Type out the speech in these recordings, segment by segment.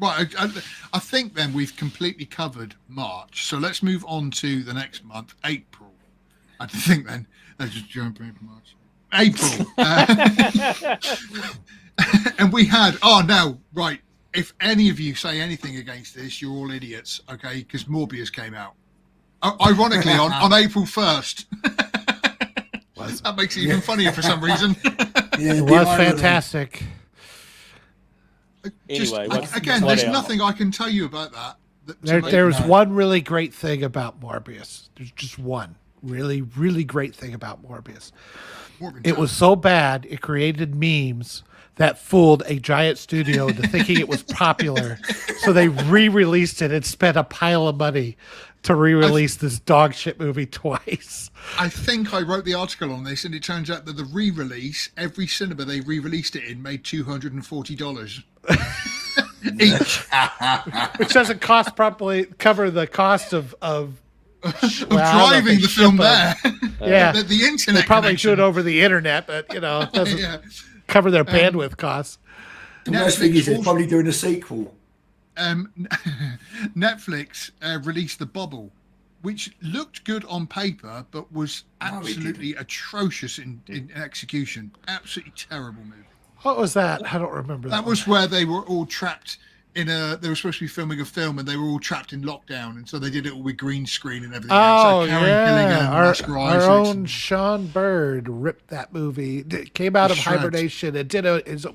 Right, I think then we've completely covered March. So let's move on to the next month, April. I think then let's just jump into March. April, and we had. Oh no, right. If any of you say anything against this, you're all idiots. Okay, because Morbius came out. Ironically, on April 1st. That makes it even funnier for some reason. It was fantastic. Anyway, again, there's nothing I can tell you about that. There's one really great thing about Morbius. There's just one really, really great thing about Morbius. It was so bad, it created memes that fooled a giant studio into thinking it was popular. So they re-released it and spent a pile of money to re-release this dog shit movie twice. I think I wrote the article on this, and it turns out that the re-release, every cinema they re-released it in made $240 each, which doesn't probably cover the cost of driving the film there. Yeah, the internet. They probably connection. do it over the internet, but it doesn't cover their bandwidth costs. The worst thing is they're probably doing a sequel. Netflix released The Bubble, which looked good on paper, but was absolutely atrocious in execution. Absolutely terrible movie. What was that? I don't remember that. That was where they were all trapped they were supposed to be filming a film, and they were all trapped in lockdown, and so they did it all with green screen and everything. Oh, so Karen Gilligan, our own Sean Bird ripped that movie. It came out of hibernation and did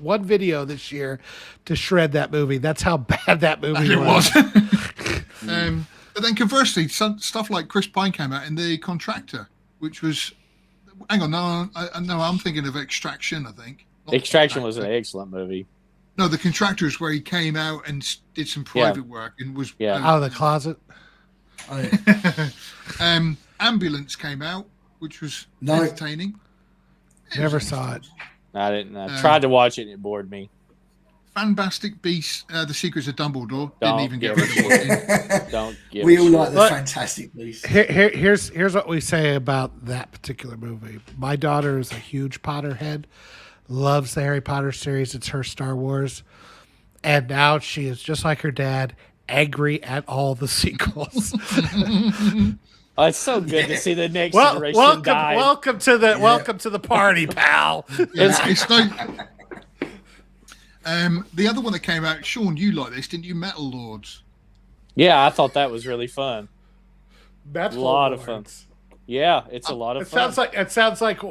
one video this year to shred that movie. That's how bad that movie was. But then conversely, stuff like Chris Pine came out in The Contractor, which was... Hang on, no, I'm thinking of Extraction, I think. Extraction was an excellent movie. No, The Contractor is where he came out and did some private work and was out of the closet. Ambulance came out, which was entertaining. Never saw it. I didn't. I tried to watch it and it bored me. Fantastic Beasts, The Secrets of Dumbledore. Didn't even get rid of it. Don't give We all like the Fantastic Beasts. Here's what we say about that particular movie. My daughter is a huge Potterhead. Loves the Harry Potter series. It's her Star Wars. And now she is just like her dad, angry at all the sequels. Oh, it's so good to see the next generation die. Welcome to the party, pal. It's like the other one that came out, Sean, you like this, didn't you? Metal Lords. Yeah, I thought that was really fun. That's a lot of fun. Yeah, it's a lot of fun. It sounds like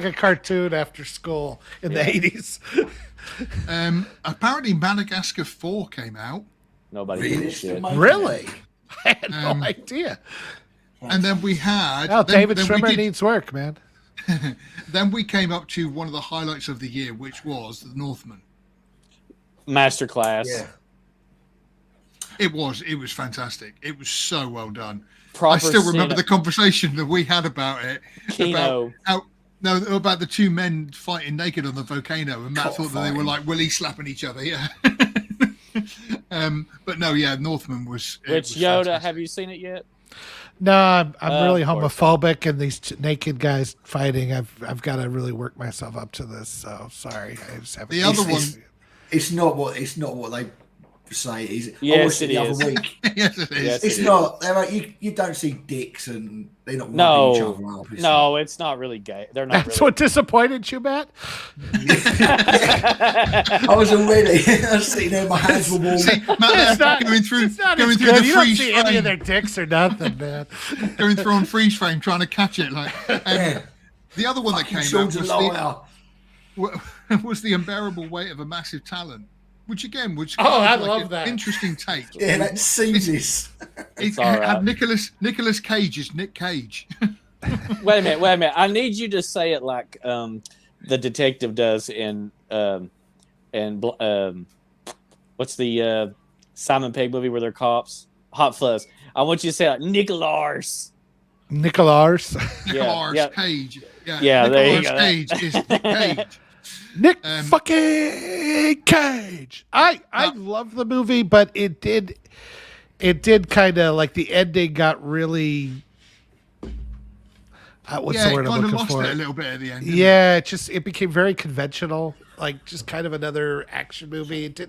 a cartoon after school in the 80s. Apparently Madagascar 4 came out. Nobody gives a shit. Really? I had no idea. And then we had David Schwimmer needs work, man. Then we came up to one of the highlights of the year, which was The Northman. Masterclass. Yeah. It was fantastic. It was so well done. Proper I still remember the conversation that we had about it. Kino. About the two men fighting naked on the volcano, and Matt thought that they were like willy slapping each other. Yeah. But no, Northman was. Which Yoda? Fantastic. Have you seen it yet? No, I'm really homophobic, and these naked guys fighting. I've got to really work myself up to this. So sorry, I just haven't. The other one. It's not what they say it is. Yes, I watched it the is. other week. Yes, it is. It's not. They're like, you don't see dicks and they're not wiping each other up. No, it's not really gay. They're not. That's what disappointed you, Matt. I was already. I was sitting there. My hands were warm. See, Matt, going through the freeze you don't see frame. any of their dicks or nothing, man. Going through on freeze frame, trying to catch it. Like the other one that came out was the Unbearable Weight of a Massive Talent. Which again, I love that. Interesting take. Yeah, that seems It's had Nicolas Cage is Nick Cage. Wait a minute. I need you to say it like the detective does in what's the Simon Pegg movie where they're cops? Hot Fuzz. I want you to say it like Nicholas. Nicholas Cage. Yeah, there you go. Cage is Nick Cage. Nick fucking Cage. I love the movie, but it did kind of like the ending got really. What's the word I'm looking for? It a little bit at the end. Yeah, it became very conventional, like just kind of another action movie. It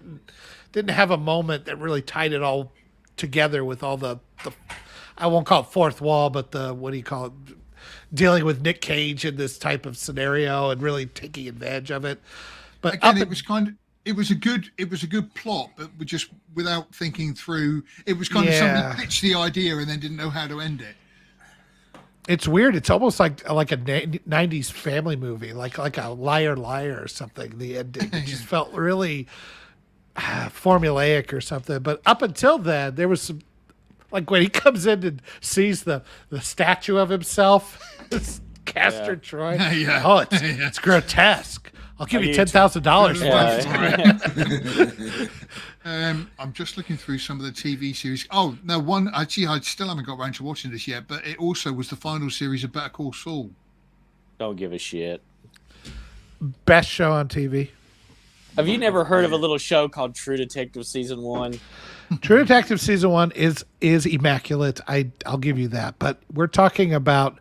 didn't have a moment that really tied it all together with all the I won't call it fourth wall, but the what do you call it? Dealing with Nick Cage in this type of scenario and really taking advantage of it. But again, it was a good plot, but just without thinking through. It was kind of somebody pitched the idea and then didn't know how to end it. It's weird. It's almost like a 90s family movie, like a Liar Liar or something. The ending it just felt really formulaic or something. But up until then, there was some, like when he comes in and sees the statue of himself, Castor Troy. Yeah. Oh, it's grotesque. I'll give you $10,000 for it. I'm just looking through some of the TV series. Oh, no, one, actually, I still haven't got around to watching this yet, but it also was the final series of Better Call Saul. Don't give a shit. Best show on TV. Have you never heard of a little show called True Detective Season 1? True Detective Season 1 is immaculate. I'll give you that. But we're talking about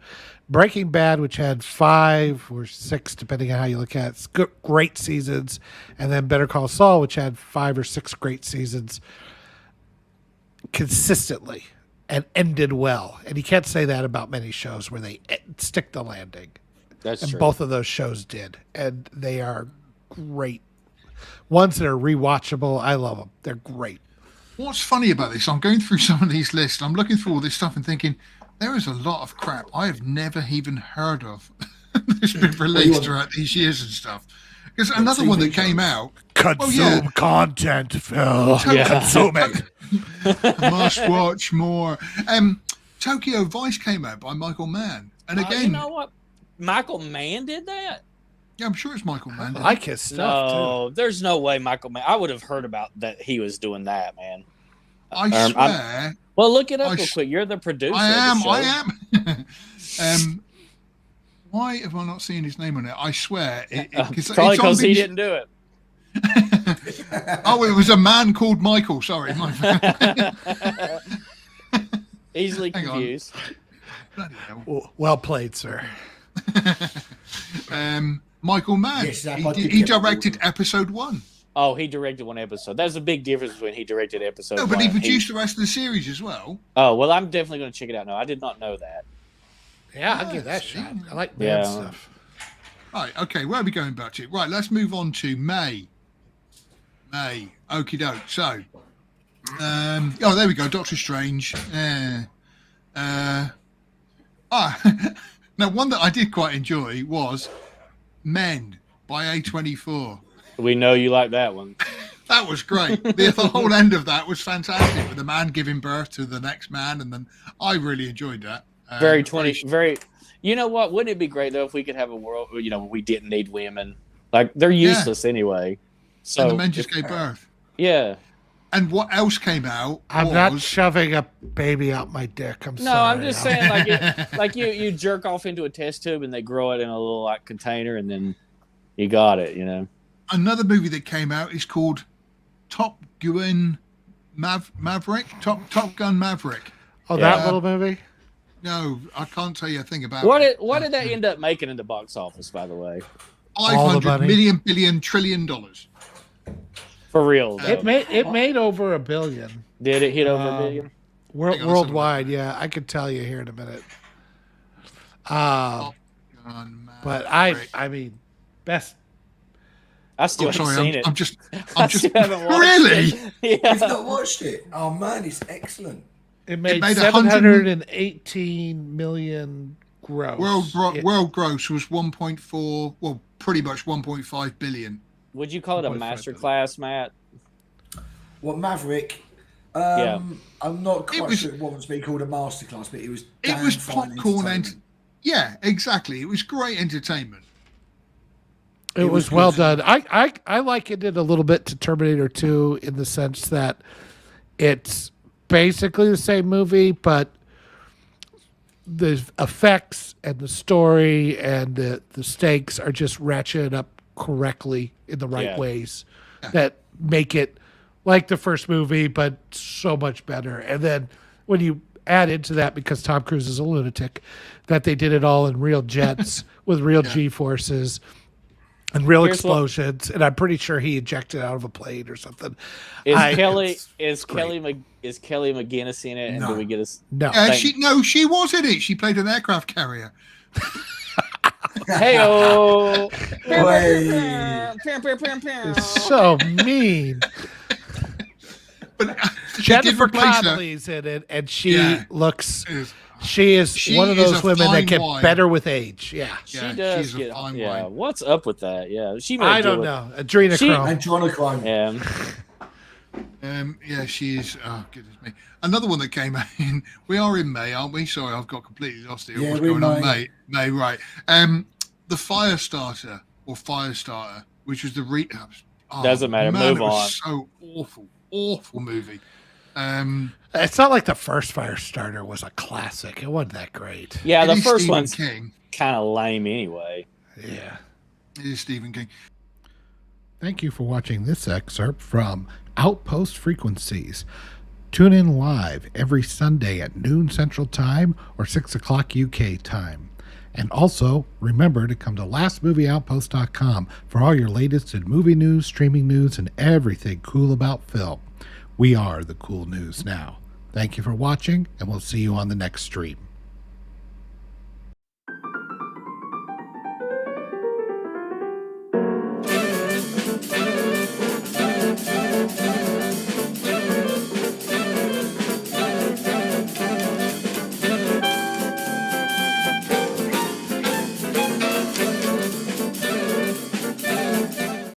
Breaking Bad, which had 5 or 6, depending on how you look at it, great seasons, and then Better Call Saul, which had 5 or 6 great seasons consistently and ended well. And you can't say that about many shows where they stick the landing. That's and true. Both of those shows did, and they are great. Ones that are rewatchable, I love them. They're great. What's funny about this, I'm going through some of these lists, I'm looking through all this stuff and thinking, there is a lot of crap I have never even heard of that's been released throughout these years and stuff. Because another one that came out... Consume content, Phil. Consume it. Must watch more. Tokyo Vice came out by Michael Mann. And again... you know what? Michael Mann did that? Yeah, I'm sure it's Michael Mann. I like his stuff, No, there's no way Michael Mann... I would have heard about that he was doing that, man. I swear... Well, look it up real quick. You're the producer. I am. Why have I not seen his name on it? I swear. Probably because he didn't do it. Oh, it was a man called Michael. Sorry. Easily confused. Bloody hell. Well played, sir. Michael Mann. Yes, he directed episode 1. Oh, he directed one episode. There's a big difference between he directed episode 1. No, but he produced the rest of the series as well. Oh, well, I'm definitely going to check it out now. I did not know that. Yeah, I'll give that a shot. I like Mann stuff. Right, okay, where are we going back to? Right, let's move on to May. Okie doke. So, there we go, Doctor Strange. Now, one that I did quite enjoy was Men by A24. We know you like that one. That was great. The whole end of that was fantastic, with the man giving birth to the next man, and then I really enjoyed that. Very. You know what? Wouldn't it be great though if we could have a world, we didn't need women? Like they're useless anyway. So and the men just gave birth. Yeah. And what else came out? I'm not shoving a baby out my dick. I'm sorry. No, I'm just saying, like you jerk off into a test tube and they grow it in a little container, and then you got it. Another movie that came out is called Top Gun Maverick. Top Gun Maverick. Oh, that little movie? No, I can't tell you a thing about it. What it. did that end up making in the box office, by the way? $500 million billion trillion. For real, though. It made over $1 billion. Did it hit over $1 billion? Worldwide, yeah. I could tell you here in a minute. Top Gun Maverick. But I mean, best. I still haven't seen it. I'm just still haven't watched really? it. You've not watched it? Oh man, it's excellent. It made 718 million gross. World gross was 1.4. Well, pretty much 1.5 billion. Would you call it a masterclass, Matt? What, Maverick? Yeah. I'm not quite sure what was being called a masterclass, but it was. It was popcorn yeah, exactly. It was great entertainment. It was well done. I likened it a little bit to Terminator 2 in the sense that it's basically the same movie, but the effects and the story and the stakes are just ratcheted up correctly in the right ways that make it like the first movie, but so much better. And then when you add into that, because Tom Cruise is a lunatic, that they did it all in real jets with real G-forces. And real Here's what- explosions, and I'm pretty sure he ejected out of a plane or something. Is I- Kelly it's is great. Kelly McGinnis in it? And do No. we get a No. She was in it. She played an aircraft carrier. Heyo! It's so mean. But she did Jennifer replace her. Connelly's in it, and she looks. Is- She is She one of is those a women that fine get wine. better with age. Yeah. She Yeah, does she's a get. fine Yeah, wine. what's up with that? Yeah, she. May I do don't it. know. Adrenochrome. And Adrenochrome. Yeah. Yeah, she is. Oh, goodness me. Another one that came in. We are in May, aren't we? Sorry, I've got completely lost it. Yeah, What's we're going on? May. May, right. The Firestarter or Firestarter, which was the Doesn't matter, Man, move it was on. so awful movie. It's not like the first Firestarter was a classic. It wasn't that great. Yeah, it the is first Stephen one's King. kind of lame anyway. Yeah. It is Stephen King. Thank you for watching this excerpt from Outpost Frequencies. Tune in live every Sunday at noon Central Time or 6 o'clock UK time. And also, remember to come to lastmovieoutpost.com for all your latest in movie news, streaming news, and everything cool about film. We are the cool news now. Thank you for watching, and we'll see you on the next stream.